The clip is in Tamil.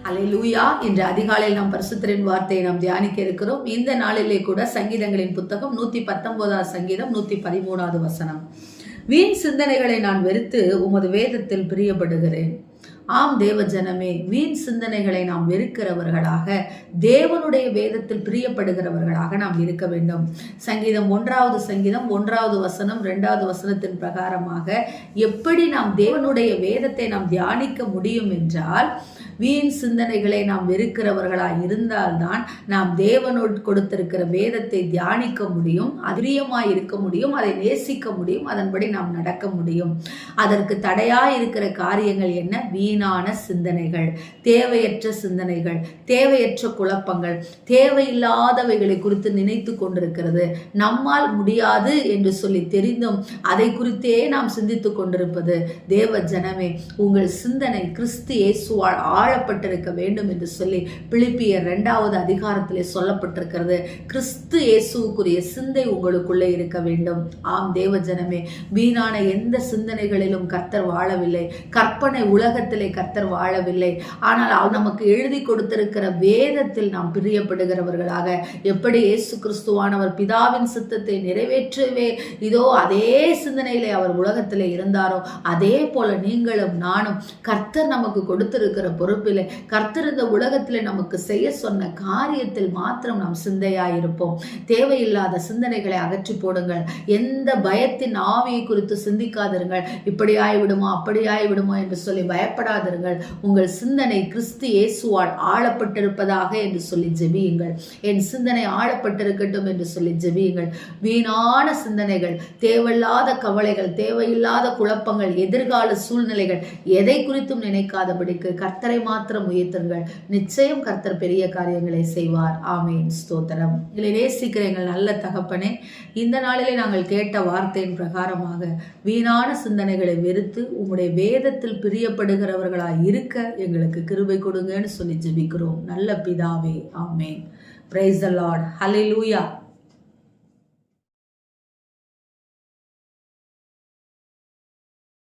அல்லேலூயா. இன்று அதிகாலையில் நாம் பரிசுத்தரின் வார்த்தையை நாம் தியானிக்க இருக்கிறோம். இந்த நாளிலே கூட சங்கீதங்களின் புத்தகம் 119 சங்கீதம் 113 வசனம். வீண் சிந்தனைகளை நான் வெறுத்து உமது வேதத்தில் பிரியப்படுகிறேன். ஆம் தேவ ஜனமே, வீண் சிந்தனைகளை நாம் வெறுக்கிறவர்களாக தேவனுடைய வேதத்தில் பிரியப்படுகிறவர்களாக நாம் இருக்க வேண்டும். சங்கீதம் 1 சங்கீதம் 1 வசனம் 2 வசனத்தின் பிரகாரமாக எப்படி நாம் தேவனுடைய வேதத்தை நாம் தியானிக்க முடியும் என்றால், வீண் சிந்தனைகளை நாம் வெறுக்கிறவர்களாக இருந்தால்தான் நாம் தேவனோடு கொடுத்திருக்கிற வேதத்தை தியானிக்க முடியும், அதிரியமாய் இருக்க முடியும், அதை நேசிக்க முடியும், அதன்படி நாம் நடக்க முடியும். அதற்கு தடையாய் இருக்கிற காரியங்கள் என்ன? வீணான சிந்தனைகள், தேவையற்ற சிந்தனைகள், தேவையற்ற குழப்பங்கள், தேவையில்லாதவைகளை குறித்து நினைத்து கொண்டிருக்கிறது. நம்மால் முடியாது என்று சொல்லி தெரிந்தும் அதை குறித்தே நாம் சிந்தித்துக் கொண்டிருப்பது. தேவ ஜனமே, உங்கள் சிந்தனை கிறிஸ்து இயேசுவால் ஆழப்பட்டிருக்க வேண்டும் என்று சொல்லி பிலிப்பியர் 2 அதிகாரத்திலே சொல்லப்பட்டிருக்கிறது. கிறிஸ்து இயேசுக்குரிய சிந்தை உங்களுக்குள்ளே இருக்க வேண்டும். ஆம் தேவ ஜனமே, வீணான எந்த சிந்தனைகளிலும் கர்த்தர் வாழவில்லை. கற்பனை உலகத்திலே கர்த்தர் வாழவில்லை. ஆனால் நமக்கு எழுதி கொடுத்திருக்கிற வேதத்தில் நாம் பிரியப்படுகிறவர்களாக, எப்படி இயேசு கிறிஸ்துவானவர் பிதாவின் சித்தத்தை நிறைவேற்றவே இதோ அதே சிந்தனையிலே அவர் உலகத்திலே இருந்தாரோ, அதே போல நீங்களும் நானும் கர்த்தர் நமக்கு கொடுத்திருக்கிற பொறுப்பிலே, கர்த்தர் இந்த உலகத்திலே நமக்கு செய்ய சொன்ன காரியத்தில் மாத்திரம் நாம் சிந்தையாயிருப்போம். தேவையில்லாத சிந்தனைகளை அகற்றி போடுங்கள். எந்த பயத்தின் ஆவியை குறித்து சிந்திக்காதிருங்கள். இப்படி ஆய்விடுமோ அப்படி ஆய்விடுமோ என்று சொல்லி பயப்படாதிருங்கள். உங்கள் சிந்தனை கிறிஸ்து இயேசுவால் ஆளப்பட்டிருப்பதாக என்று சொல்லி ஜெபியுங்கள். என் சிந்தனை ஆளப்பட்டிருக்கட்டும் என்று சொல்லி ஜெபியுங்கள். வீணான சிந்தனைகள், தேவையில்லாத கவலைகள், தேவையில்லாத குழப்பங்கள், எதிர்கால சூழ்நிலைகள் எதை குறித்தும் நினைக்காதபடிக்கு கர்த்தரை மாத்திரம் உயர்த்துங்கள். நிச்சயம் கர்த்தர் பெரிய காரியங்களை செய்வார். ஆமேன். ஸ்தோத்திரம். எங்களை நேசிக்கிற எங்கள் நல்ல தகப்பனே, இந்த நாளிலே நாங்கள் கேட்ட வார்த்தையின் பிரகாரமாக வீணான சிந்தனைகளை வெறுத்து உம்முடைய வேதத்தில் பிரியப்படுகிறவர்களாய் இருக்க எங்களுக்கு கிருபை கொடுங்கன்னு சொல்லி ஜெபிக்கிறோம். நல்ல பிதாவே. ஆமேன். Praise the lord. ஹல்லேலூயா.